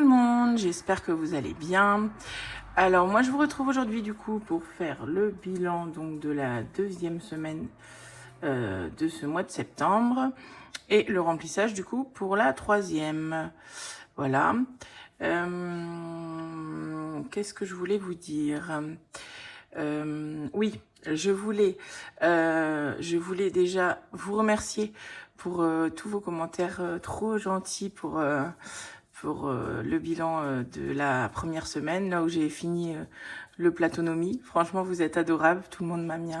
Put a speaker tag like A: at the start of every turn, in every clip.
A: le monde, j'espère que vous allez bien. Alors moi je vous retrouve aujourd'hui du coup pour faire le bilan donc de la deuxième semaine de ce mois de septembre et le remplissage du coup pour la troisième. Voilà. Qu'est-ce que je voulais vous dire? Oui, je voulais déjà vous remercier pour tous vos commentaires trop gentils pour le bilan de la première semaine, là où j'ai fini le platonomie. Franchement, vous êtes adorables. Tout le monde m'a mis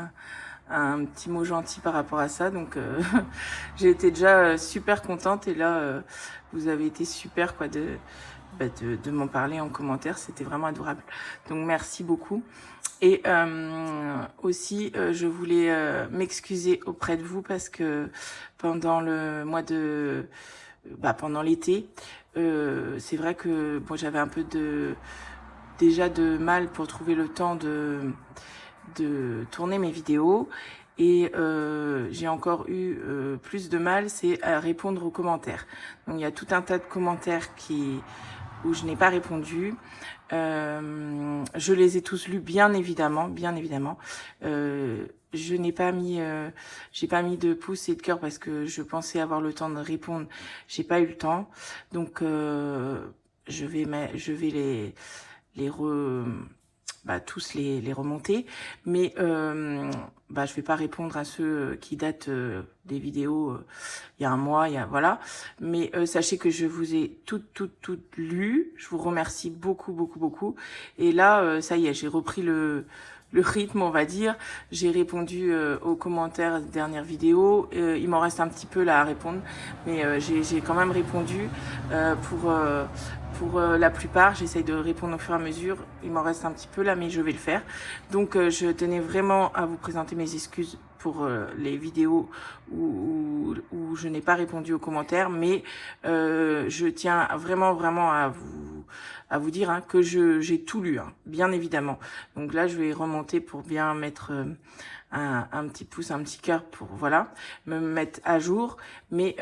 A: un petit mot gentil par rapport à ça. Donc, j'ai été déjà super contente. Et là, vous avez été super quoi de m'en parler en commentaire. C'était vraiment adorable. Donc, merci beaucoup. Et aussi, je voulais m'excuser auprès de vous parce que pendant le mois de... pendant l'été, c'est vrai que bon, j'avais un peu déjà de mal pour trouver le temps de tourner mes vidéos. Et j'ai encore eu plus de mal, c'est à répondre aux commentaires. Donc il y a tout un tas de commentaires où je n'ai pas répondu. Je les ai tous lus, bien évidemment. Je n'ai pas mis, j'ai pas mis de pouces et de cœur parce que je pensais avoir le temps de répondre. J'ai pas eu le temps, donc je vais tous les remonter, mais je vais pas répondre à ceux qui datent des vidéos il y a un mois, voilà. Mais sachez que je vous ai toutes lues. Je vous remercie beaucoup. Et là, ça y est, j'ai repris le rythme, on va dire. J'ai répondu aux commentaires des dernières vidéos. Il m'en reste un petit peu là à répondre, mais j'ai quand même répondu pour la plupart. J'essaye de répondre au fur et à mesure. Il m'en reste un petit peu là, mais je vais le faire. Donc, je tenais vraiment à vous présenter mes excuses pour les vidéos où je n'ai pas répondu aux commentaires, mais je tiens vraiment à vous dire que j'ai tout lu, bien évidemment. Donc là, je vais remonter pour bien mettre un petit pouce, un petit cœur pour voilà me mettre à jour, mais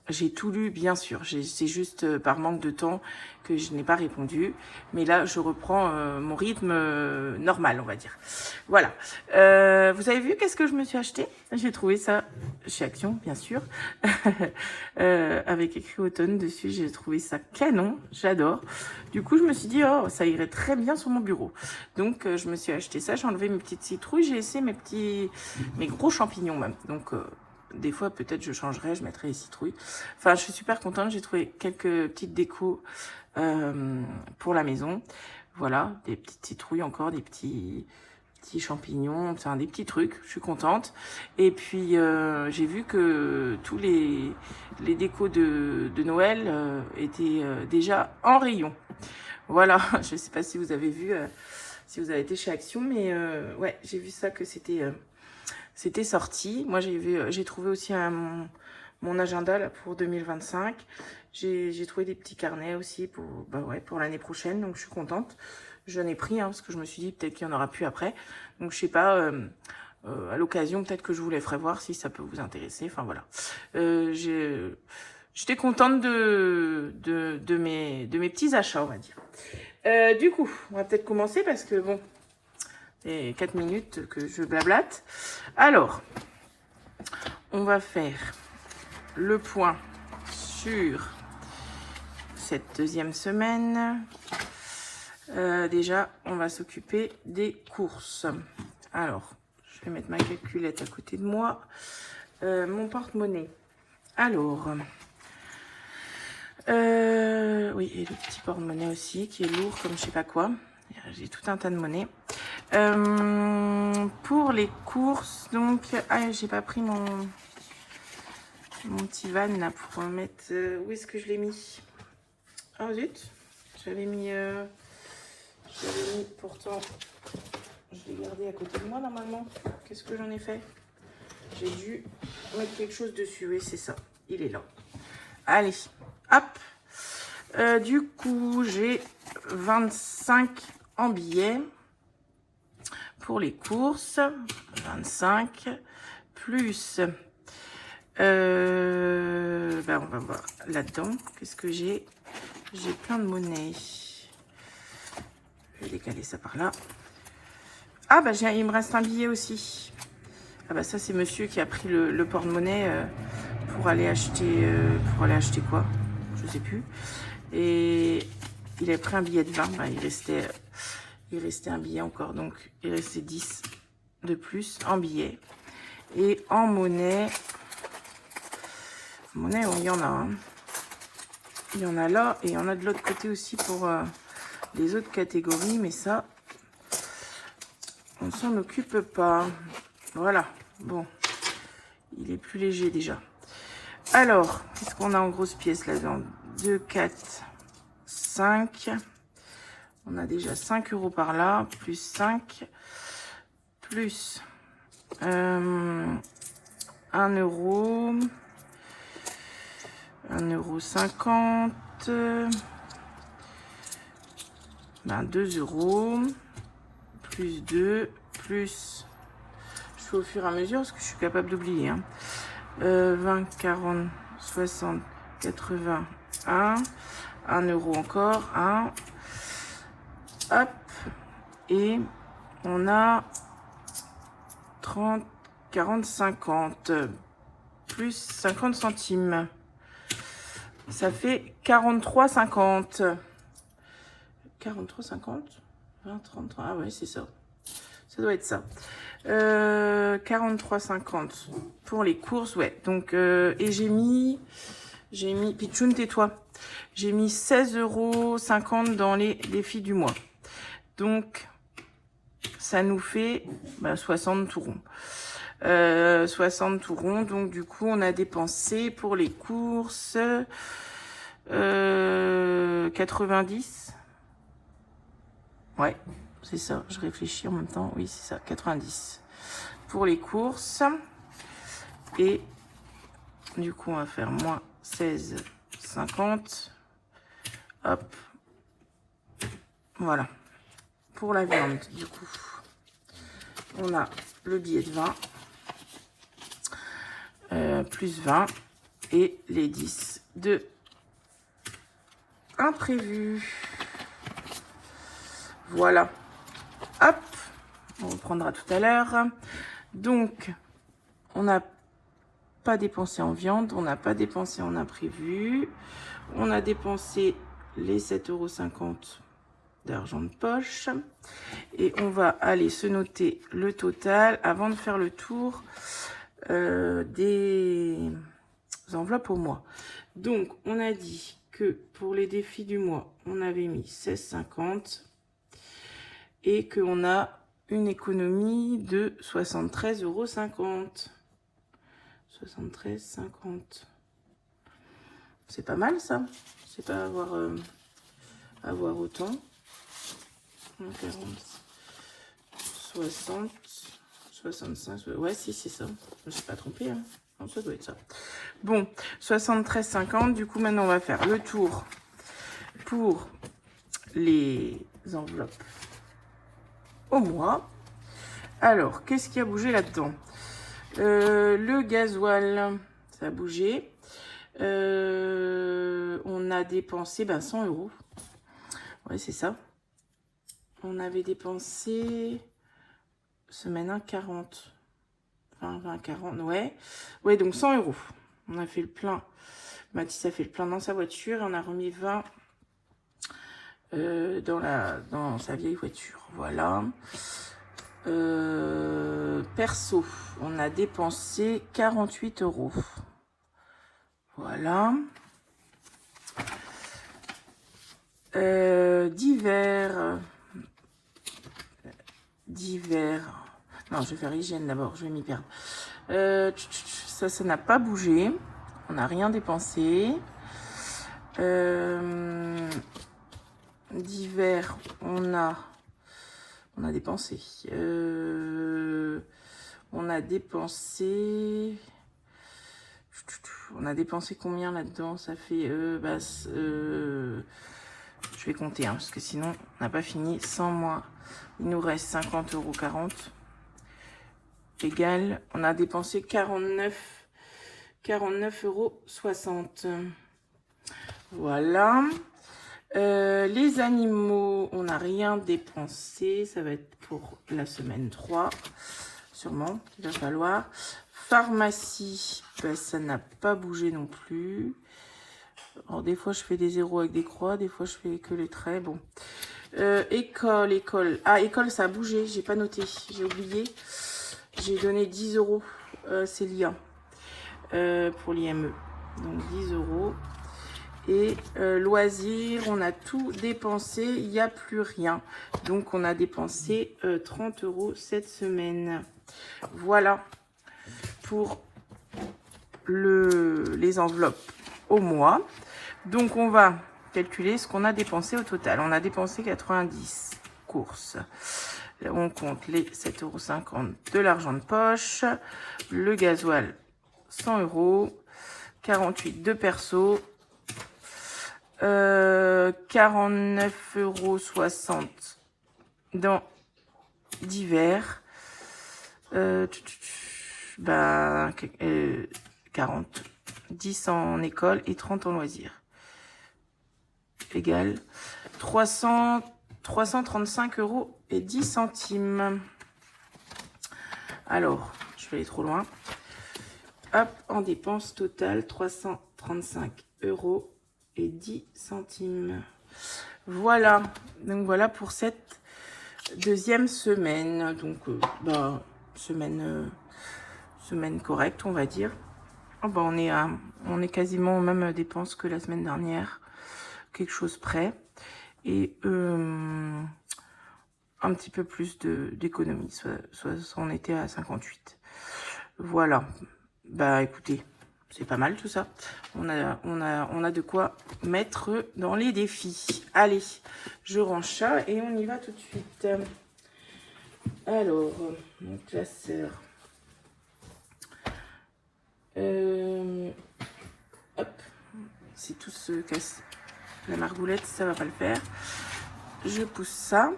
A: j'ai tout lu, bien sûr. C'est juste par manque de temps que je n'ai pas répondu. Mais là, je reprends mon rythme normal, on va dire. Voilà. Vous avez vu qu'est-ce que je me suis acheté? J'ai trouvé ça chez Action, bien sûr. Avec écrit automne dessus. J'ai trouvé ça canon. J'adore. Du coup, je me suis dit, oh, ça irait très bien sur mon bureau. Donc, je me suis acheté ça. J'ai enlevé mes petites citrouilles. J'ai essayé mes gros champignons même. Donc... des fois, peut-être, je changerai, je mettrai les citrouilles. Enfin, je suis super contente. J'ai trouvé quelques petites décos pour la maison. Voilà, des petites citrouilles encore, des petits champignons, enfin, des petits trucs. Je suis contente. Et puis, j'ai vu que tous les décos de Noël étaient déjà en rayon. Voilà, je sais pas si vous avez vu, si vous avez été chez Action, mais ouais, j'ai vu ça que c'était sorti. Moi, j'ai trouvé aussi mon agenda là, pour 2025. J'ai trouvé des petits carnets aussi pour l'année prochaine. Donc, je suis contente. J'en ai pris parce que je me suis dit peut-être qu'il n'y en aura plus après. Donc, je sais pas, à l'occasion, peut-être que je vous les ferai voir si ça peut vous intéresser. Enfin, voilà. J'étais contente de mes petits achats, on va dire. Du coup, on va peut-être commencer parce que bon... et 4 minutes que je blablate. Alors, on va faire le point sur cette deuxième semaine. Déjà, on va s'occuper des courses. Alors, je vais mettre ma calculette à côté de moi. Mon porte-monnaie. Alors, oui, et le petit porte-monnaie aussi, qui est lourd comme je sais pas quoi. J'ai tout un tas de monnaie. Pour les courses, donc, j'ai pas pris mon petit van là pour mettre. Où est-ce que je l'ai mis? Oh zut, j'avais mis pourtant, je l'ai gardé à côté de moi normalement. Qu'est-ce que j'en ai fait? J'ai dû mettre quelque chose dessus. Oui, c'est ça. Il est là. Allez, hop. Du coup, j'ai 25 en billets. Pour les courses, 25 plus, on va voir là-dedans, qu'est-ce que j'ai? j'ai plein de monnaie. Je vais décaler ça par là. Ah bah il me reste un billet aussi. Ah bah ça c'est monsieur qui a pris le porte-monnaie pour aller acheter quoi? Je sais plus. Et il a pris un billet de 20. Bah, il restait un billet encore. Donc il restait 10 de plus en billets. Et en monnaie, il y en a un. Il y en a là et il y en a de l'autre côté aussi pour les autres catégories. Mais ça, on ne s'en occupe pas. Voilà. Bon, il est plus léger déjà. Alors, qu'est-ce qu'on a en grosses pièces là-dedans? 2, 4, 5. On a déjà 5 euros par là, plus 5, plus 1 euro, 1,50 €, ben 2 euros, plus 2, plus, je fais au fur et à mesure parce que je suis capable d'oublier, hein. 20, 40, 60, 80, 1 euro encore, 1, hop, et on a 30, 40, 50, plus 50 centimes. Ça fait 43,50. 43,50 20, 30, ah ouais, c'est ça. Ça doit être ça. 43,50 pour les courses, ouais. Donc, et j'ai mis, Pichoun, tais-toi. J'ai mis 16,50 € dans les défis du mois. Donc, ça nous fait 60 tout rond. 60 tout rond. Donc, du coup, on a dépensé pour les courses 90. Ouais, c'est ça. Je réfléchis en même temps. Oui, c'est ça. 90 pour les courses. Et du coup, on va faire moins 16,50. Hop. Voilà. Pour la viande, du coup, on a le billet de 20, plus 20, et les 10 de imprévu. Voilà. Hop. On reprendra tout à l'heure. Donc, on n'a pas dépensé en viande, on n'a pas dépensé en imprévu. On a dépensé les 7,50 € d'argent de poche. Et on va aller se noter le total avant de faire le tour des enveloppes au mois. Donc, on a dit que pour les défis du mois, on avait mis 16,50 et qu'on a une économie de 73,50 €. 73,50. C'est pas mal, ça. C'est pas avoir autant. 40, 60, 65. Ouais, si, c'est ça. Je me suis pas trompée, hein. Non, ça doit être ça. Bon, 73,50. Du coup, maintenant, on va faire le tour pour les enveloppes au mois. Alors, qu'est-ce qui a bougé là-dedans? Le gasoil, ça a bougé. On a dépensé 100 €. Ouais, c'est ça. On avait dépensé semaine 1, 40. 20, 40, ouais. Ouais, donc 100 €. On a fait le plein. Mathis a fait le plein dans sa voiture et on a remis 20 dans sa vieille voiture. Voilà. Perso, on a dépensé 48 €. Voilà. Divers. Non, je vais faire hygiène d'abord, je vais m'y perdre. Ça n'a pas bougé. On n'a rien dépensé. Divers, on a dépensé. On a dépensé combien là-dedans? Ça fait... je vais compter, hein, parce que sinon, on n'a pas fini. 100 moins, il nous reste 50,40 € égal. On a dépensé 49,60 €. Voilà. Les animaux, on n'a rien dépensé. Ça va être pour la semaine 3, sûrement, il va falloir. Pharmacie, ben, ça n'a pas bougé non plus. Alors, des fois, je fais des zéros avec des croix. Des fois, je fais que les traits. Bon. École. Ah, école, ça a bougé. J'ai pas noté. J'ai oublié. J'ai donné 10 euros. C'est l'IA. Pour l'IME. Donc, 10 euros. Et loisirs, on a tout dépensé. Il n'y a plus rien. Donc, on a dépensé 30 euros cette semaine. Voilà. Pour les enveloppes au mois. Donc, on va calculer ce qu'on a dépensé au total. On a dépensé 90 courses. On compte les 7,50 € de l'argent de poche. Le gasoil, 100 €. 48 de perso. 49,60 € dans divers. 40. 10 en école et 30 en loisirs. Égal 335 € et 10 centimes. Alors, je vais aller trop loin. Hop, en dépenses totales, 335 € et 10 centimes. Voilà. Donc, voilà pour cette deuxième semaine. Donc, semaine correcte, on va dire. Oh, on est quasiment aux mêmes dépenses que la semaine dernière. Quelque chose près. Et un petit peu plus d'économie. Soit on était à 58. Voilà. Bah écoutez, c'est pas mal tout ça. On a de quoi mettre dans les défis. Allez, je range ça et on y va tout de suite. Alors, mon classeur. Hop, si tout se casse la margoulette, ça va pas le faire. Je pousse ça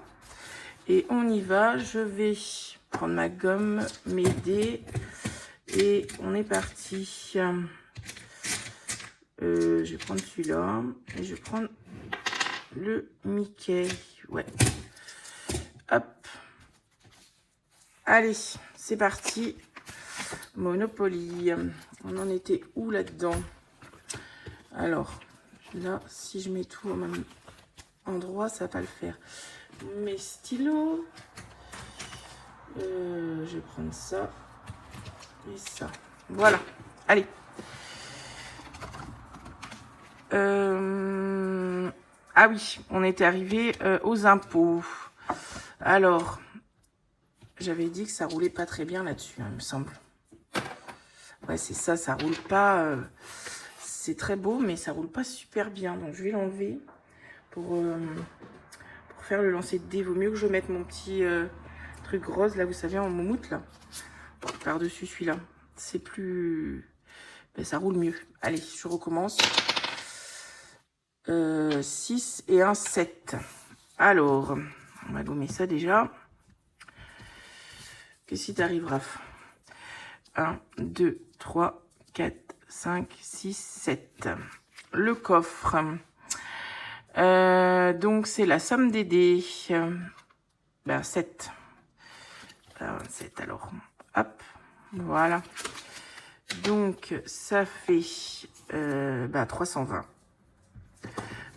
A: et on y va. Je vais prendre ma gomme, mes dés et on est parti. Je vais prendre celui-là et je vais prendre le Mickey. Ouais. Hop. Allez, c'est parti. Monopoly. On en était où là-dedans? Alors, là, si je mets tout au même endroit, ça va pas le faire. Mes stylos. Je vais prendre ça et ça. Voilà. Allez. Ah oui, on était arrivé aux impôts. Alors, j'avais dit que ça roulait pas très bien là-dessus, hein, il me semble. Ouais, c'est ça, ça roule pas. C'est très beau, mais ça roule pas super bien. Donc, je vais l'enlever pour faire le lancer de dés. Vaut mieux que je mette mon petit truc rose, là, vous savez, en moumoute, là. Par-dessus celui-là. C'est plus... Ben, ça roule mieux. Allez, je recommence. 6 et un 7. Alors, on va gommer ça déjà. Qu'est-ce qui t'arrive, Raph? 1, 2, 3, 4, 5, 6, 7. Le coffre. Donc, c'est la somme des dés. 7. 7, alors. Hop. Voilà. Donc, ça fait 320.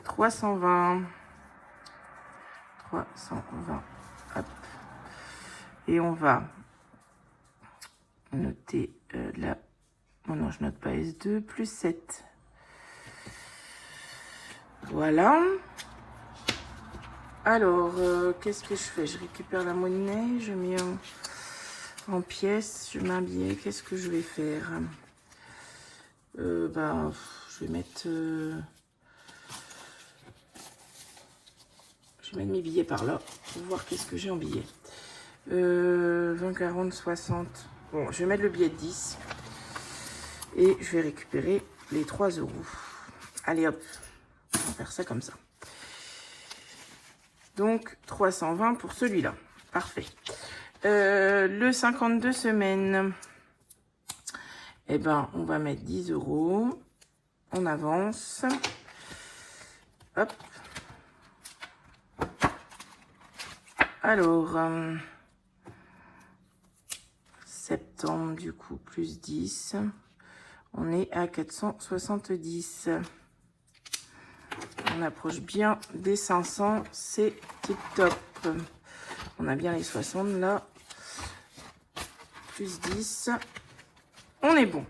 A: 320. 320. Hop. Et on va noter là. Oh non, je note pas S2 plus 7. Voilà. Alors, qu'est-ce que je fais? Je récupère la monnaie, je mets en pièces, je mets un billet. Qu'est-ce que je vais faire? Je vais mettre... je vais mettre mes billets par là pour voir qu'est-ce que j'ai en billets. 20, 40, 60. Bon, je vais mettre le billet de 10. Et je vais récupérer les 3 €. Allez hop, on va faire ça comme ça. Donc 320 pour celui-là. Parfait. Le 52 semaines. Eh ben, on va mettre 10 €. On avance. Hop. Alors, septembre, du coup, plus 10. On est à 470. On approche bien des 500. C'est tip top. On a bien les 60 là. Plus 10. On est bon.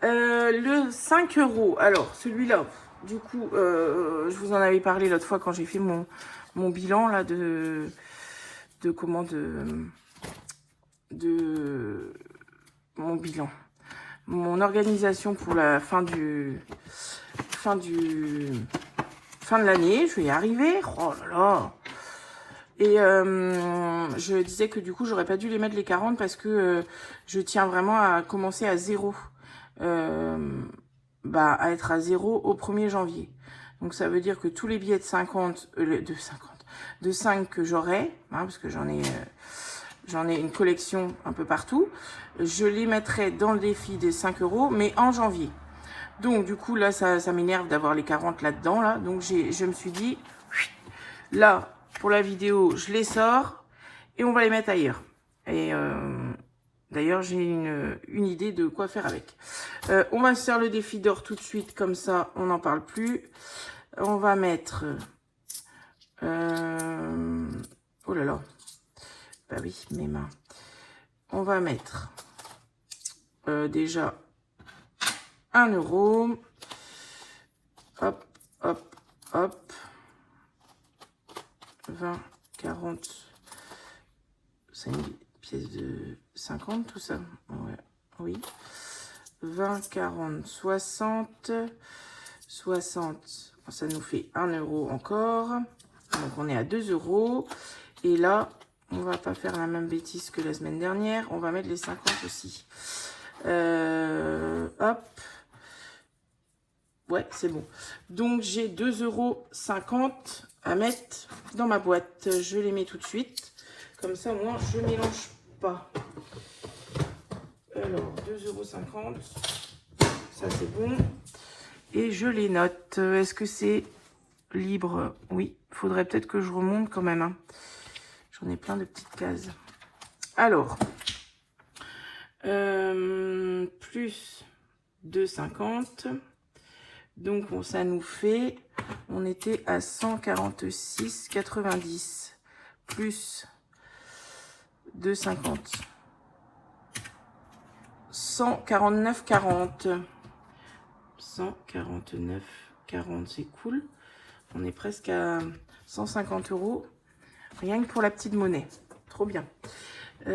A: Le 5 €. Alors, celui-là, du coup, je vous en avais parlé l'autre fois quand j'ai fait mon bilan là de comment de mon bilan. Mon organisation pour la fin de l'année. Je vais y arriver. Oh là là. Et je disais que du coup, j'aurais pas dû les mettre les 40 parce que je tiens vraiment à commencer à 0. À être à 0 au 1er janvier. Donc ça veut dire que tous les billets de 5 que j'aurai, hein, parce que j'en ai une collection un peu partout, je les mettrai dans le défi des 5 €, mais en janvier. Donc du coup là ça m'énerve d'avoir les 40 là-dedans là. Donc je me suis dit là pour la vidéo je les sors et on va les mettre ailleurs. Et d'ailleurs j'ai une idée de quoi faire avec. On va se faire le défi d'or tout de suite, comme ça on n'en parle plus. On va mettre oh là là, bah oui mes mains. On va mettre déjà 1 €. Hop, hop, hop. 20, 40. C'est une pièce de 50 tout ça. Ouais, oui. 20, 40, 60. 60. Ça nous fait 1 € encore. Donc on est à 2 €. Et là, on va pas faire la même bêtise que la semaine dernière. On va mettre les 50 aussi. Hop. Ouais, c'est bon. Donc, j'ai 2,50 € à mettre dans ma boîte. Je les mets tout de suite. Comme ça, moi, je mélange pas. Alors, 2,50 €. Ça, c'est bon. Et je les note. Est-ce que c'est libre? Oui, il faudrait peut-être que je remonte quand même. Hein. J'en ai plein de petites cases. Alors, plus 2,50 €. Donc, ça nous fait, on était à 146,90 plus 2,50. 149,40. 149,40, c'est cool. On est presque à 150 € rien que pour la petite monnaie. Trop bien. Quand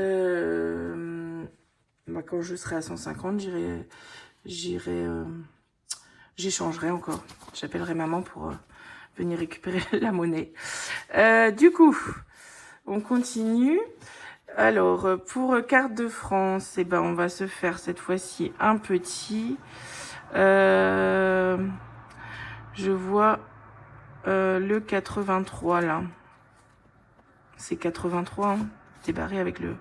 A: je serai à 150, j'échangerai encore. J'appellerai maman pour venir récupérer la monnaie. Du coup, on continue. Alors, pour carte de France, eh ben, on va se faire cette fois-ci un petit. Je vois le 83 là. C'est 83, hein. C'est barré avec le...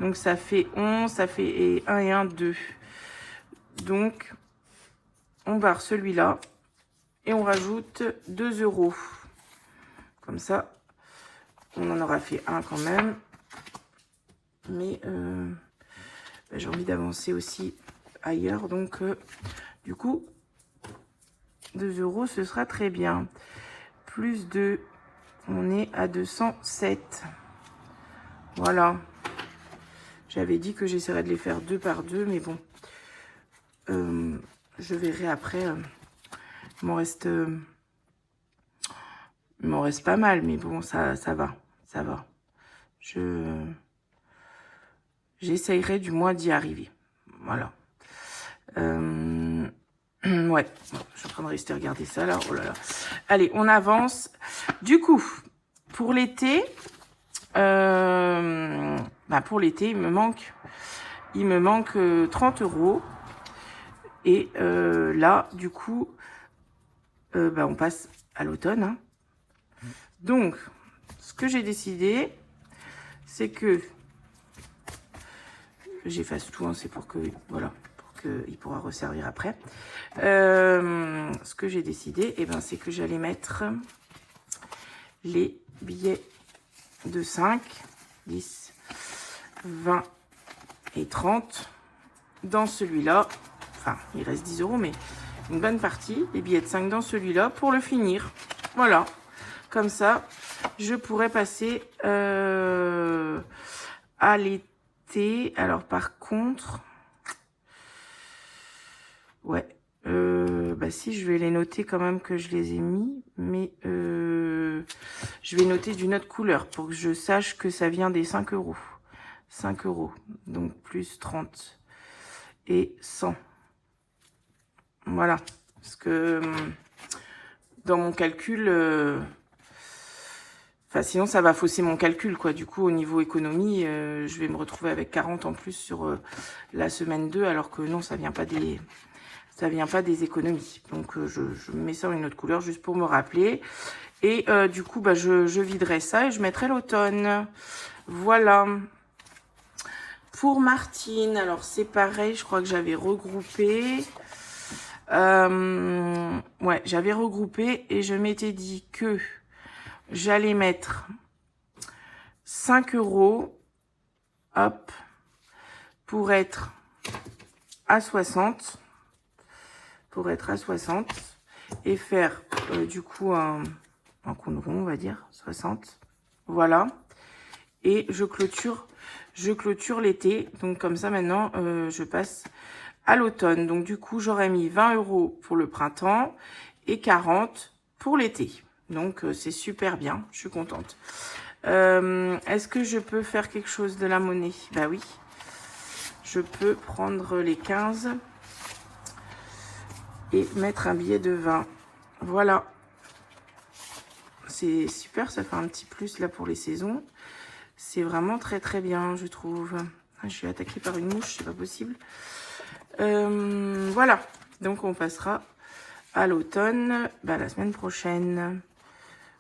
A: Donc, ça fait 11, ça fait 1 et 1, 2. Donc, on barre celui-là et on rajoute 2 €. Comme ça, on en aura fait un quand même. Mais j'ai envie d'avancer aussi ailleurs. Donc, du coup, 2 €, ce sera très bien. Plus 2, on est à 207. Voilà. J'avais dit que j'essaierais de les faire 2 par 2, mais bon. Je verrai après. Il m'en reste pas mal, mais bon, ça va. Ça va. J'essayerai du moins d'y arriver. Voilà. Ouais, je suis en train de rester regarder ça là. Oh là là. Allez, on avance. Du coup, pour l'été, pour l'été, il me manque 30 €. Et là, du coup, on passe à l'automne. Hein. Donc, ce que j'ai décidé, c'est que j'efface tout, hein, c'est pour que, voilà, pour qu'il pourra resservir après. Ce que j'ai décidé, c'est que j'allais mettre les billets de 5, 10, 20 et 30. Dans celui-là, enfin, il reste 10 €, mais une bonne partie, les billets de 5 dans celui-là pour le finir. Voilà, comme ça, je pourrais passer à l'été. Alors, par contre, ouais, bah si, je vais les noter quand même que je les ai mis, mais je vais noter d'une autre couleur pour que je sache que ça vient des 5 €. 5 €, donc plus 30 et 100. Voilà, parce que dans mon calcul, enfin sinon ça va fausser mon calcul, quoi. Du coup, au niveau économie, je vais me retrouver avec 40 en plus sur la semaine 2, alors que non, ça vient pas des économies. Donc je mets ça en une autre couleur juste pour me rappeler. Et du coup, bah, je viderai ça et je mettrai l'automne. Voilà. Pour Martine, alors c'est pareil, je crois que j'avais regroupé. Ouais, j'avais regroupé et je m'étais dit que j'allais mettre 5 €, hop, pour être à 60. Pour être à 60 et faire du coup un cône rond, on va dire, 60. Voilà. Et je clôture l'été. Donc comme ça maintenant, je passe à l'automne. Donc du coup, j'aurais mis 20 € pour le printemps et 40 pour l'été. Donc c'est super bien, je suis contente. Est-ce que je peux faire quelque chose de la monnaie? Bah oui. Je peux prendre les 15 et mettre un billet de 20. Voilà. C'est super, ça fait un petit plus là pour les saisons. C'est vraiment très très bien, je trouve. Je suis attaquée par une mouche, c'est pas possible. Voilà. Donc on passera à l'automne la semaine prochaine.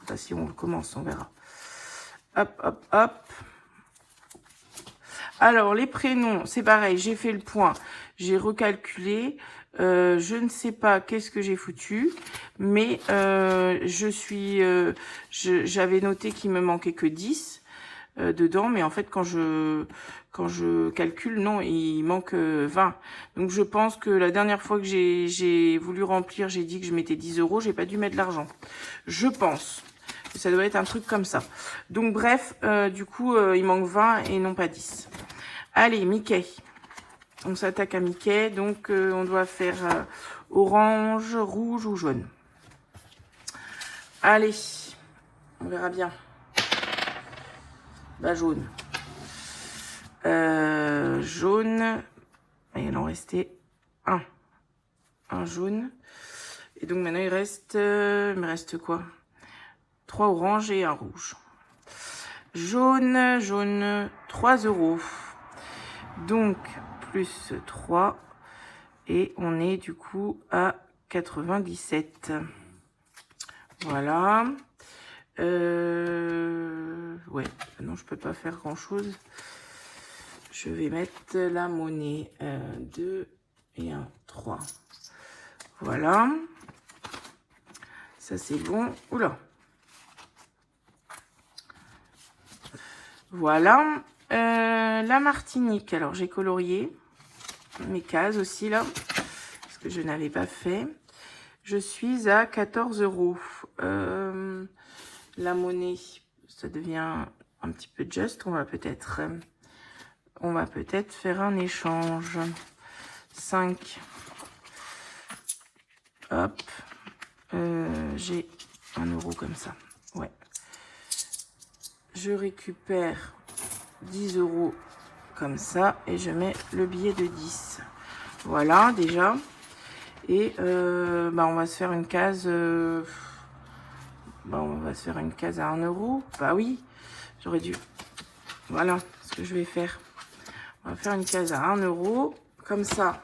A: Enfin, si on commence, on verra. Hop, hop, hop. Alors, les prénoms, c'est pareil, j'ai fait le point. J'ai recalculé. Je ne sais pas qu'est-ce que j'ai foutu, mais j'avais noté qu'il me manquait que 10 dedans, mais en fait quand je calcule, non, il manque 20. Donc je pense que la dernière fois que j'ai voulu remplir, j'ai dit que je mettais 10 €, j'ai pas dû mettre l'argent. Je pense que ça doit être un truc comme ça. Donc bref, du coup il manque 20 et non pas 10. Allez, Mickey. On s'attaque à Mickey, donc on doit faire orange, rouge ou jaune. Allez, on verra bien. Bah jaune. Jaune. Et il en restait un. Un jaune. Et donc maintenant il me reste quoi? 3 oranges et un rouge. Jaune, 3 €. Donc plus 3 et on est du coup à 97. Voilà. Ouais, non, je peux pas faire grand chose. Je vais mettre la monnaie 2 et 1, 3. Voilà. Ça c'est bon. Oula. Voilà. La Martinique. Alors j'ai colorié mes cases aussi là, parce que je n'avais pas fait. Je suis à 14 €. La monnaie, ça devient un petit peu juste. On va peut-être faire un échange. 5. Hop. J'ai 1 € comme ça. Ouais. Je récupère 10 € comme ça et je mets le billet de 10. Voilà déjà. Et on va se faire une case. On va se faire une case à 1 €. Bah oui, j'aurais dû. Voilà ce que je vais faire. On va faire une case à 1 €. Comme ça,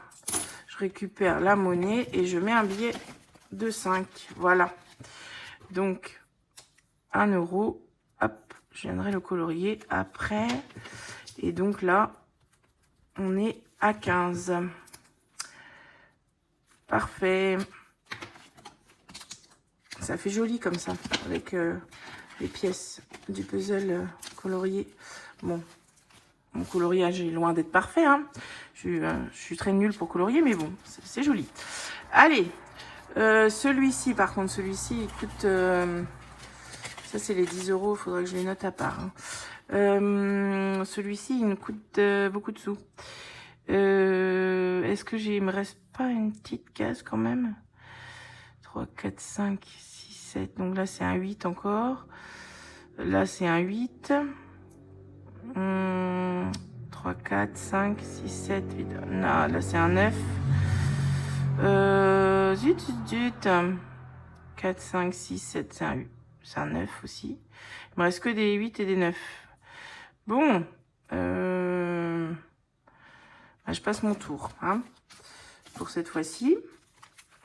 A: je récupère la monnaie et je mets un billet de 5. Voilà. Donc, 1 €. Hop, je viendrai le colorier après. Et donc là, on est à 15. Parfait. Ça fait joli comme ça, avec les pièces du puzzle colorier. Bon, mon coloriage est loin d'être parfait, hein. Je suis très nulle pour colorier, mais bon, c'est joli. Allez, celui-ci, par contre, celui-ci, il coûte... ça, c'est les 10 €, il faudrait que je les note à part. Hein. Celui-ci, il me coûte beaucoup de sous. Est-ce que il me reste pas une petite case quand même? 3, 4, 5, 6, 7. Donc là, c'est un 8 encore. Là, c'est un 8. 3, 4, 5, 6, 7, 8. Non, là, c'est un 9. Zut, zut, zut. 4, 5, 6, 7, c'est un 8. C'est un 9 aussi. Il me reste que des 8 et des 9. Bon. Je passe mon tour. Hein, pour cette fois-ci.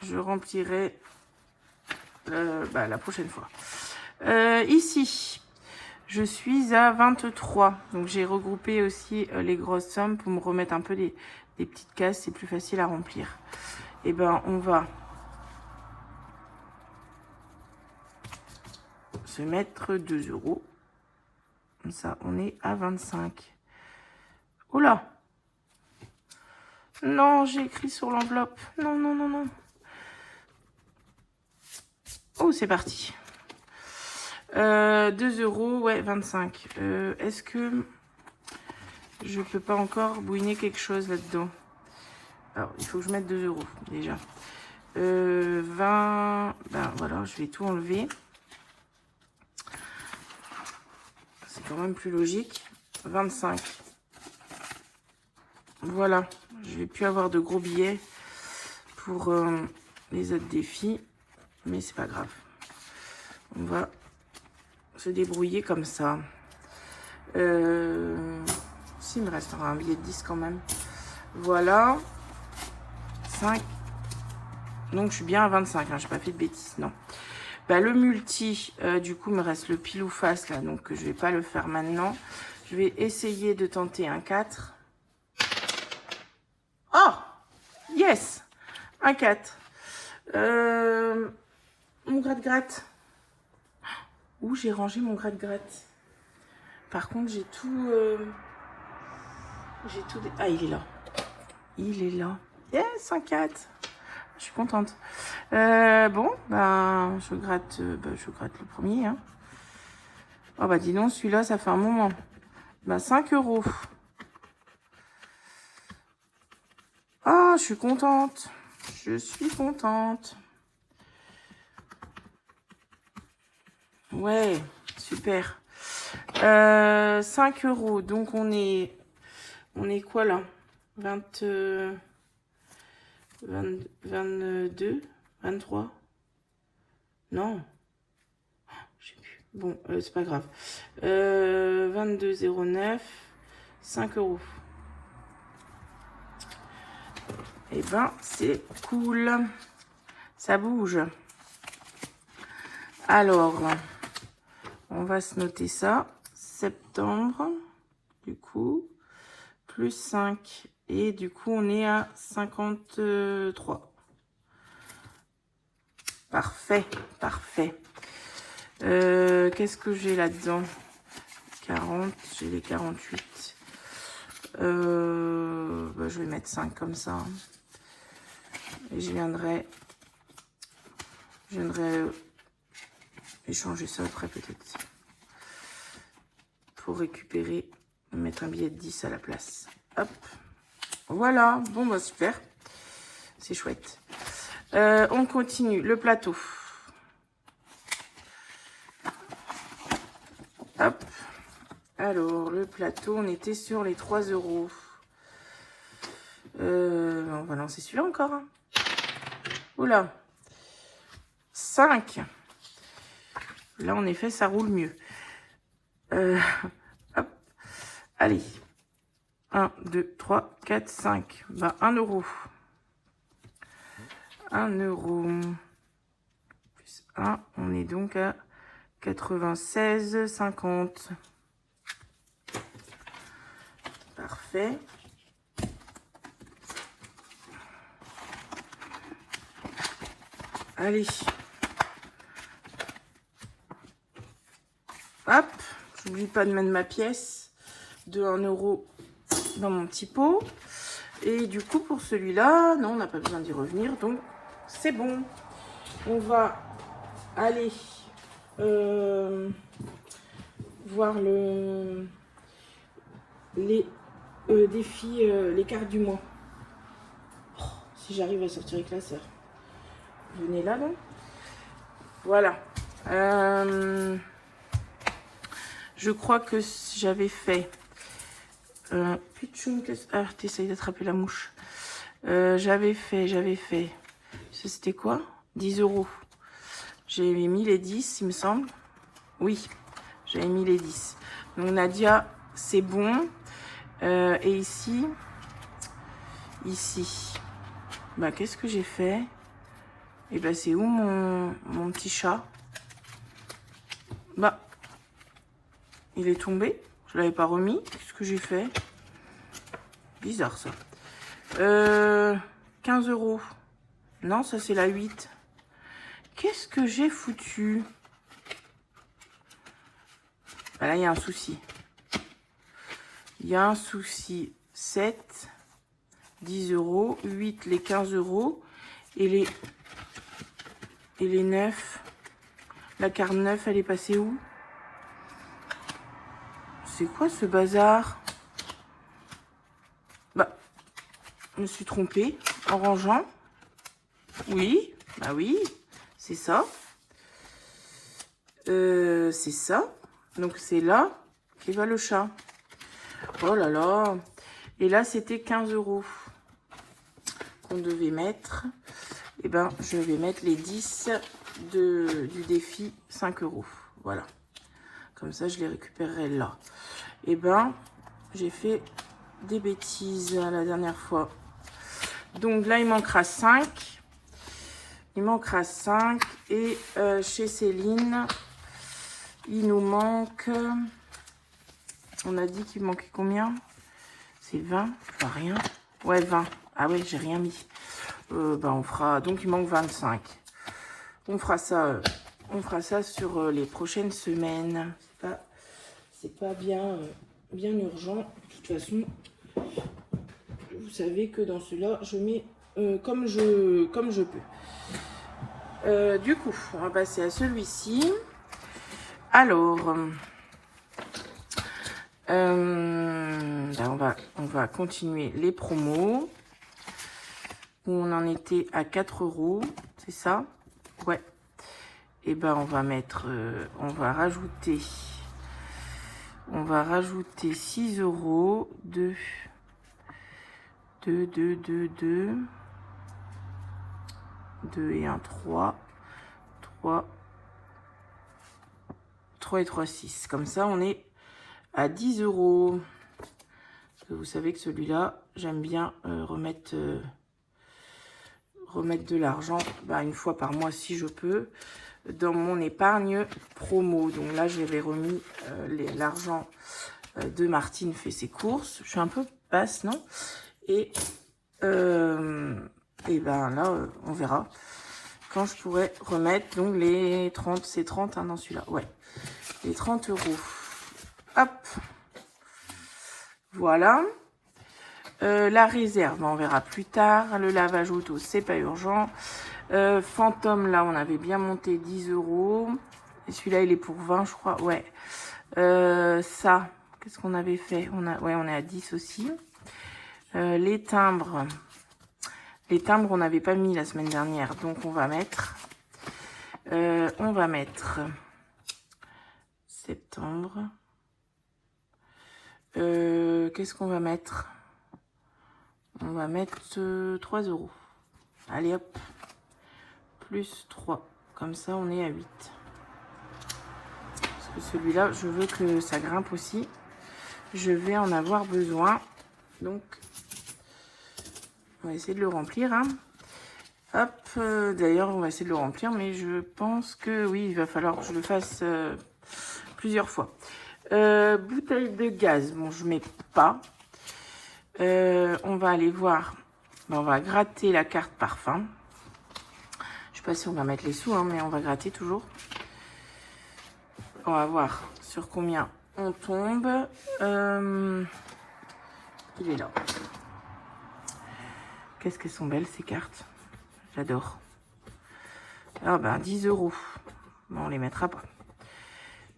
A: Je remplirai la prochaine fois. Ici, je suis à 23. Donc, j'ai regroupé aussi les grosses sommes pour me remettre un peu des petites cases. C'est plus facile à remplir. Et ben, on va se mettre 2 €. Comme ça, on est à 25. Oh là! Non, j'ai écrit sur l'enveloppe. Non, non, non, non. Oh, c'est parti. 2 €, ouais, 25. Est-ce que je peux pas encore bouiner quelque chose là-dedans? Alors, il faut que je mette 2 € déjà. 20, ben voilà, je vais tout enlever. C'est quand même plus logique. 25. Voilà, je vais plus avoir de gros billets pour les autres défis, mais c'est pas grave. On va se débrouiller comme ça. S'il me restera un billet de 10 quand même. Voilà. 5. Donc je suis bien à 25, hein, j'ai pas fait de bêtises, non. Bah, le multi, du coup, il me reste le pile ou face là, donc je vais pas le faire maintenant. Je vais essayer de tenter un 4. Oh! Yes! Un 4. Mon gratte-gratte. Où j'ai rangé mon gratte-gratte? Par contre, j'ai tout... Ah, il est là. Il est là. Yes, un 4. Je suis contente. Bon, ben, je gratte le premier. Hein. Oh, bah, dis donc, celui-là, ça fait un moment. Ben, 5 €. Ah, je suis contente. Je suis contente. Ouais, super. 5 €. Donc, on est quoi, là? 22, 23? Non. Je sais plus. Bon, c'est pas grave. 22,09. 5 €. Eh ben, c'est cool. Ça bouge. Alors, on va se noter ça. Septembre, du coup, plus 5. Et du coup, on est à 53. Parfait, parfait. Qu'est-ce que j'ai là-dedans? 40, j'ai les 48. Je vais mettre 5 comme ça. Et je viendrai échanger ça après peut-être. Pour récupérer, mettre un billet de 10 à la place. Hop. Voilà. Bon, bah super. C'est chouette. On continue. Le plateau. Hop. Alors, le plateau, on était sur les 3 €. On va lancer celui-là encore. Hein. Oula. 5. Là, en effet, ça roule mieux. Hop. Allez. 1, 2, 3, 4, 5. Ben, 1 €. 1 € plus 1. On est donc à 96,50. Parfait. Allez. Hop. J'oublie pas de mettre ma pièce de 1 € dans mon petit pot. Et du coup, pour celui-là, non, on n'a pas besoin d'y revenir. Donc, c'est bon. On va aller voir les défis, les cartes du mois. Oh, si j'arrive à sortir avec la sœur. Venez là, donc. Voilà. Je crois que j'avais fait... ah, t'essayes d'attraper la mouche. J'avais fait... C'était quoi? 10 €. J'ai mis les 10, il me semble. Oui, j'avais mis les 10. Donc Nadia, c'est bon. Et ici, bah, qu'est-ce que j'ai fait? Et bah, c'est où mon petit chat? Bah, il est tombé. Je l'avais pas remis. Qu'est-ce que j'ai fait? Bizarre ça. 15 €. Non, ça c'est la 8. Qu'est-ce que j'ai foutu? Bah là, il y a un souci. Il y a un souci. 7, 10 €, 8, les 15 € et les 9. La carte 9, elle est passée où? C'est quoi ce bazar? Bah, je me suis trompée en rangeant. Oui, bah oui, c'est ça. C'est ça. Donc c'est là qui va le chat. Oh là là. Et là, c'était 15 € qu'on devait mettre. Et ben, je vais mettre les 10 du défi 5 €. Voilà. Comme ça, je les récupérerai là. Et ben, j'ai fait des bêtises la dernière fois. Donc là, il manquera 5. Il manquera 5. Et chez Céline, il nous manque... On a dit qu'il manquait combien? C'est 20, pas rien. Ouais, 20. Ah ouais, j'ai rien mis. Bah, on fera... Donc, il manque 25. On fera ça sur les prochaines semaines. C'est pas bien urgent. De toute façon, vous savez que dans cela, je mets comme je peux. Du coup, on va passer à celui-ci. Alors, ben on va continuer les promos. On en était à 4 €, c'est ça? Ouais. Et ben on va mettre, on va rajouter 6 €, 2 et 1, 3 et 3, 6. Comme ça, on est à 10 €. Parce que vous savez que celui-là, j'aime bien remettre de l'argent, bah, une fois par mois si je peux, dans mon épargne promo. Donc là, j'avais remis l'argent de Martine fait ses courses. Je suis un peu basse, non? Et ben là, on verra quand je pourrais remettre donc les 30, c'est 30 hein, dans celui-là. Ouais, les 30 €. Hop. Voilà. La réserve, on verra plus tard. Le lavage auto, c'est pas urgent. Fantôme, là, on avait bien monté 10 €. Et celui-là, il est pour 20, je crois. Ouais. Ça, qu'est-ce qu'on avait fait? Ouais, on est à 10 aussi. Les timbres. Les timbres, on n'avait pas mis la semaine dernière. Donc, on va mettre septembre. Qu'est-ce qu'on va mettre? On va mettre 3 €. Allez, hop. Plus 3. Comme ça, on est à 8. Parce que celui-là, je veux que ça grimpe aussi. Je vais en avoir besoin. Donc, on va essayer de le remplir. Hein. Hop. D'ailleurs, on va essayer de le remplir. Mais je pense que oui, il va falloir que je le fasse plusieurs fois. Bouteille de gaz. Bon, je mets pas. On va aller voir. Ben, on va gratter la carte parfum. Je sais pas si on va mettre les sous, hein, mais on va gratter toujours. On va voir sur combien on tombe. Il est là. Qu'est-ce qu'elles sont belles ces cartes. J'adore. Ah ben 10 €. Bon, on les mettra pas.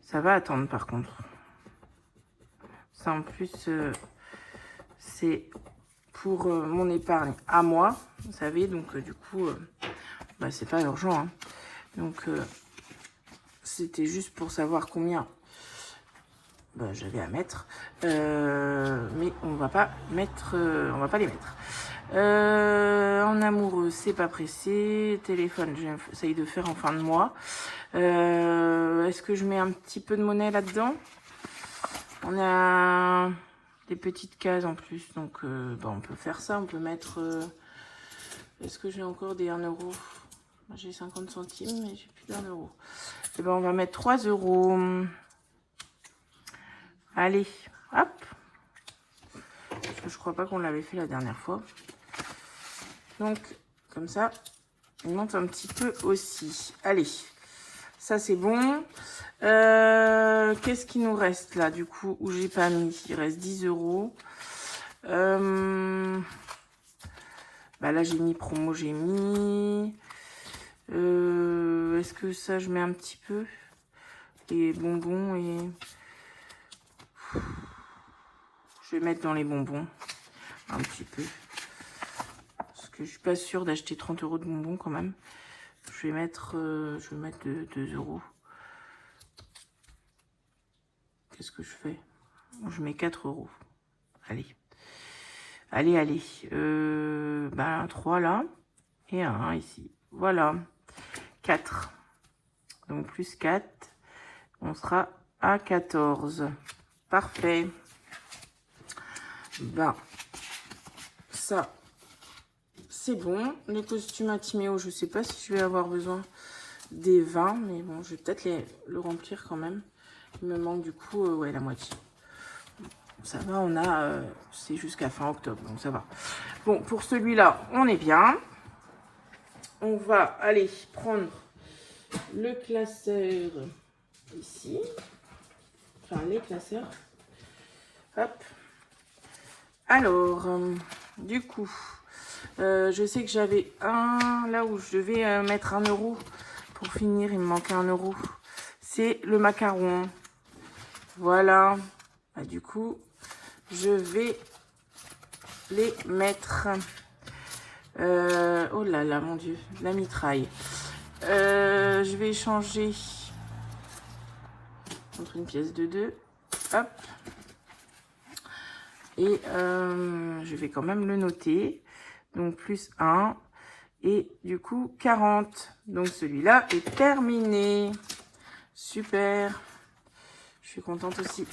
A: Ça va attendre par contre. Ça en plus, c'est pour mon épargne à moi. Vous savez, donc du coup, bah, c'est pas urgent. Hein. Donc, c'était juste pour savoir combien bah, j'avais à mettre. Mais on va pas mettre, on va pas les mettre. En amoureux, c'est pas pressé. Téléphone, j'essaye de faire en fin de mois. Est-ce que je mets un petit peu de monnaie là-dedans? On a des petites cases en plus, donc bah, on peut faire ça. On peut mettre... Est-ce que j'ai encore des 1 €? J'ai 50 centimes, mais j'ai plus d'1 €. Et ben on va mettre 3 €. Allez, hop. Parce que je crois pas qu'on l'avait fait la dernière fois. Donc, comme ça, il monte un petit peu aussi. Allez, ça c'est bon. Qu'est-ce qui nous reste là, du coup, où j'ai pas mis? Il reste 10 €. Bah là, j'ai mis promo, j'ai mis... Est-ce que ça, je mets un petit peu? Les bonbons et... Je vais mettre dans les bonbons. Un petit peu. Parce que je suis pas sûre d'acheter 30 € de bonbons quand même. Je vais mettre 2 €. Qu'est-ce que je fais? Je mets 4 €. Allez. Allez, allez. Bah, 3 là. Et un 1 ici. Voilà. 4. Donc, plus 4. On sera à 14. Parfait. Ben, ça, c'est bon. Les costumes à Timéo, je sais pas si je vais avoir besoin des 20. Mais bon, je vais peut-être le remplir quand même. Il me manque du coup, ouais, la moitié. Ça va, on a... c'est jusqu'à fin octobre, donc ça va. Bon, pour celui-là, on est bien. On va aller prendre le classeur ici. Enfin, les classeurs. Hop. Alors, du coup, je sais que j'avais un... Là où je devais mettre 1 € pour finir, il me manquait 1 €. C'est le macaron. Voilà. Bah, du coup, je vais les mettre... oh là là, mon Dieu, la mitraille. Je vais échanger entre une pièce de 2. Hop. Et je vais quand même le noter. Donc, plus 1. Et du coup, 40. Donc, celui-là est terminé. Super. Je suis contente aussi.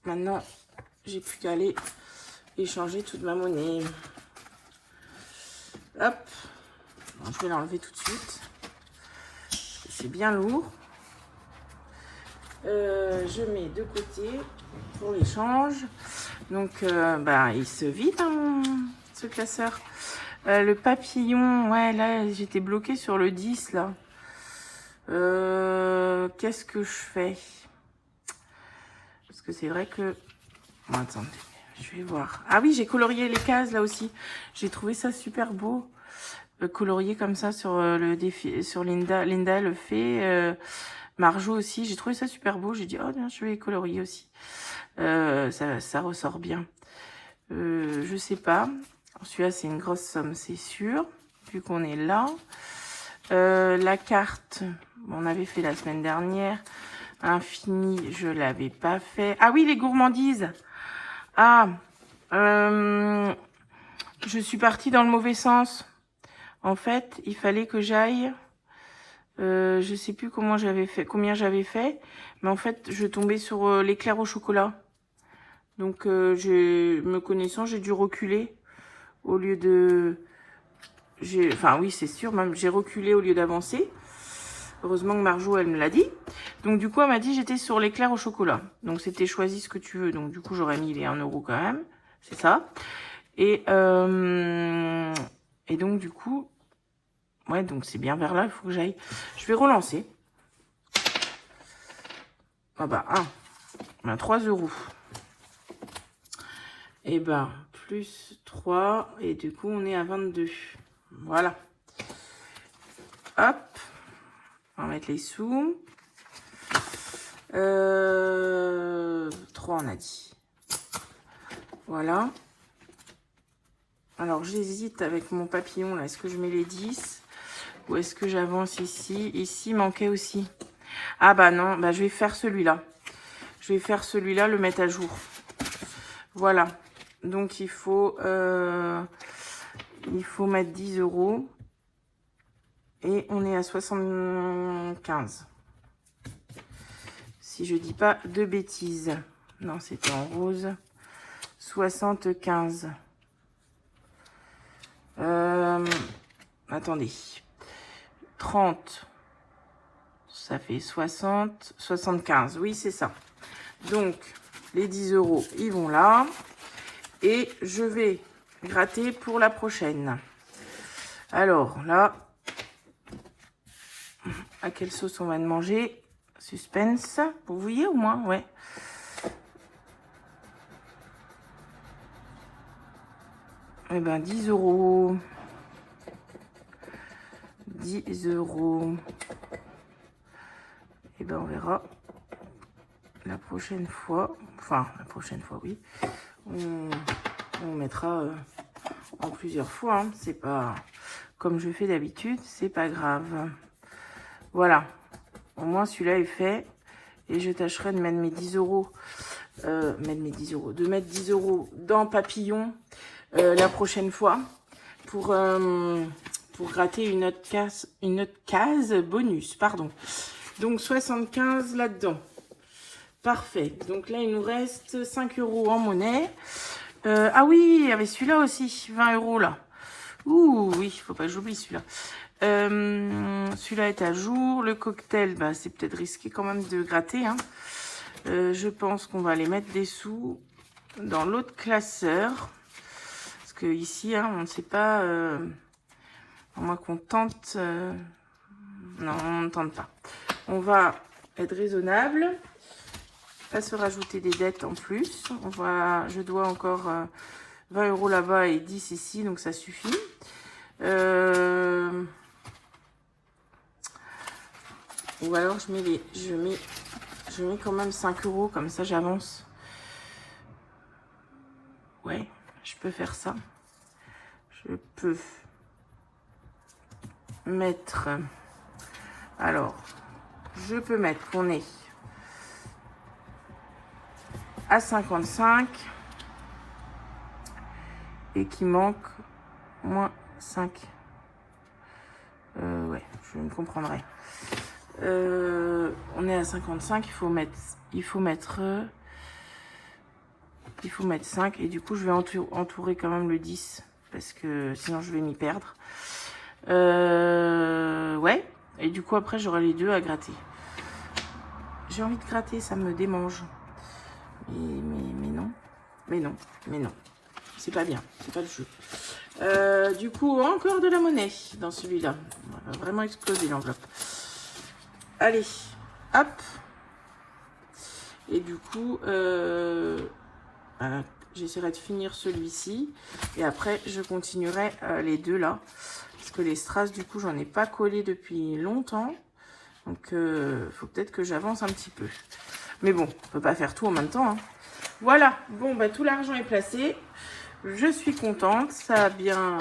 A: Maintenant, j'ai plus qu'à aller échanger toute ma monnaie. Hop. Bon, je vais l'enlever tout de suite. C'est bien lourd. Je mets de côté pour l'échange. Donc, bah, il se vide, hein, ce classeur. Le papillon, ouais, là, j'étais bloquée sur le 10, là. Qu'est-ce que je fais? Parce que c'est vrai que... Bon, attendez, je vais voir. Ah oui, j'ai colorié les cases, là aussi. J'ai trouvé ça super beau. Colorié comme ça sur le défi, sur Linda. Linda le fait. Marjo aussi. J'ai trouvé ça super beau. J'ai dit, oh, bien, je vais colorier aussi. Ça ressort bien. Je sais pas. Celui-là, c'est une grosse somme, c'est sûr. Vu qu'on est là. La carte, on avait fait la semaine dernière. Infini, je l'avais pas fait. Ah oui, les gourmandises. Ah, je suis partie dans le mauvais sens. En fait, il fallait que j'aille. Je sais plus comment j'avais fait, combien j'avais fait, mais en fait, je tombais sur l'éclair au chocolat. Donc, me connaissant, j'ai dû reculer au lieu de... Enfin, oui, c'est sûr, même j'ai reculé au lieu d'avancer. Heureusement que Marjo, elle me l'a dit. Donc, du coup, elle m'a dit j'étais sur l'éclair au chocolat. Donc, c'était choisi ce que tu veux. Donc, du coup, j'aurais mis les 1 € quand même. C'est ça. Et donc, du coup... Ouais, donc c'est bien vers là, il faut que j'aille. Je vais relancer. Ah bah, 1. Ben, 3 euros. Et ben, plus 3. Et du coup, on est à 22. Voilà. Hop. On va mettre les sous. 3, on a dit. Voilà. Alors, j'hésite avec mon papillon, là. Est-ce que je mets les 10 ou est-ce que j'avance ici? Ici, il manquait aussi. Ah, bah non. Bah, je vais faire celui-là. Je vais faire celui-là, le mettre à jour. Voilà. Donc, il faut mettre 10 euros. Et on est à 75. Si je dis pas de bêtises. Non, c'était en rose. 75. Attendez. 30. Ça fait 60. 75. Oui, c'est ça. Donc, les 10 euros, ils vont là. Et je vais gratter pour la prochaine. Alors, là, à quelle sauce on va de manger? Suspense. Vous voyez au moins? Ouais. Eh ben, 10 euros. 10 euros. Eh ben, on verra la prochaine fois. Enfin, la prochaine fois, oui. On mettra en plusieurs fois. Hein. C'est pas comme je fais d'habitude. C'est pas grave. Voilà. Au moins, celui-là est fait. Et je tâcherai de mettre mes 10 euros. De mettre 10 euros dans papillon la prochaine fois. Pour gratter une autre case bonus. Pardon. Donc, 75 là-dedans. Parfait. Donc là, il nous reste 5 euros en monnaie. Ah oui, il y avait celui-là aussi. 20 euros là. Ouh, oui, il faut pas que j'oublie celui-là. Celui-là est à jour. Le cocktail, bah, c'est peut-être risqué quand même de gratter. Hein. Je pense qu'on va aller mettre des sous dans l'autre classeur. Parce que ici, hein, on ne sait pas... à moins qu'on tente... non, on ne tente pas. On va être raisonnable. Pas se rajouter des dettes en plus. Je dois encore 20 euros là-bas et 10 ici, donc ça suffit. Ou alors je mets quand même 5 euros, comme ça j'avance. Ouais, je peux faire ça. Je peux mettre... Alors, je peux mettre qu'on est à 55 et qui manque moins 5. Ouais, je me comprendrai. On est à 55, il faut mettre 5 et du coup je vais entourer quand même le 10 parce que sinon je vais m'y perdre. Ouais, et du coup après j'aurai les deux à gratter. J'ai envie de gratter, ça me démange. Mais non. C'est pas bien, c'est pas le jeu. Du coup, encore de la monnaie dans celui-là. On va vraiment exploser l'enveloppe. Allez, hop. Et du coup, j'essaierai de finir celui-ci. Et après, je continuerai les deux là. Parce que les strass, du coup, j'en ai pas collé depuis longtemps. Donc, faut peut-être que j'avance un petit peu. Mais bon, on peut pas faire tout en même temps. Hein. Voilà, bon, bah, tout l'argent est placé. Je suis contente, ça a bien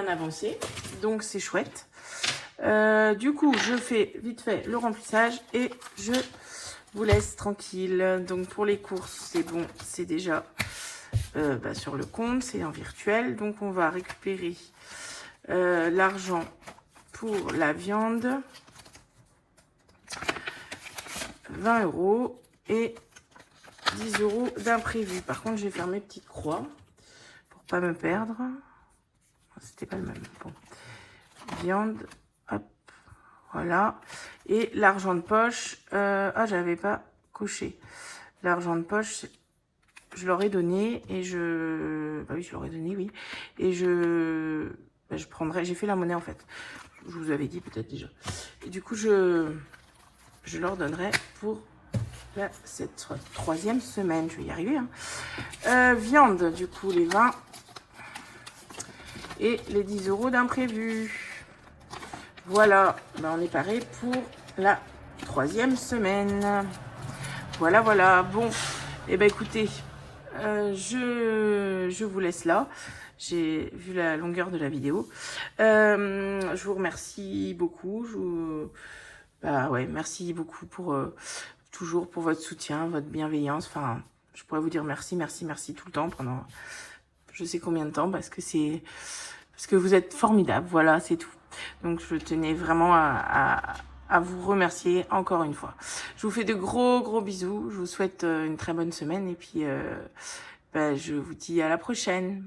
A: avancé. Donc, c'est chouette. Du coup, je fais vite fait le remplissage et je vous laisse tranquille. Donc, pour les courses, c'est bon, c'est déjà sur le compte, c'est en virtuel. Donc, on va récupérer l'argent pour la viande. 20 euros et 10 euros d'imprévu. Par contre, je vais faire mes petites croix pour pas me perdre. C'était pas le même. Bon. Viande, hop, voilà. Et l'argent de poche, j'avais pas coché. L'argent de poche, je leur ai donné et bah oui, je leur ai donné, oui. Et je prendrai, j'ai fait la monnaie en fait. Je vous avais dit peut-être déjà. Et du coup, je leur donnerai pour là, cette 3e semaine. Je vais y arriver. Hein. Viande, du coup, les 20 et les 10 € d'imprévu. Voilà, ben, on est paré pour la 3e semaine. Voilà, voilà. Bon, et ben écoutez, je vous laisse là. J'ai vu la longueur de la vidéo. Je vous remercie beaucoup. Bah ouais, merci beaucoup pour toujours pour votre soutien, votre bienveillance. Enfin, je pourrais vous dire merci, merci, merci tout le temps pendant je sais combien de temps parce que vous êtes formidables. Voilà, c'est tout. Donc je tenais vraiment à vous remercier encore une fois. Je vous fais de gros bisous. Je vous souhaite une très bonne semaine et puis bah, je vous dis à la prochaine.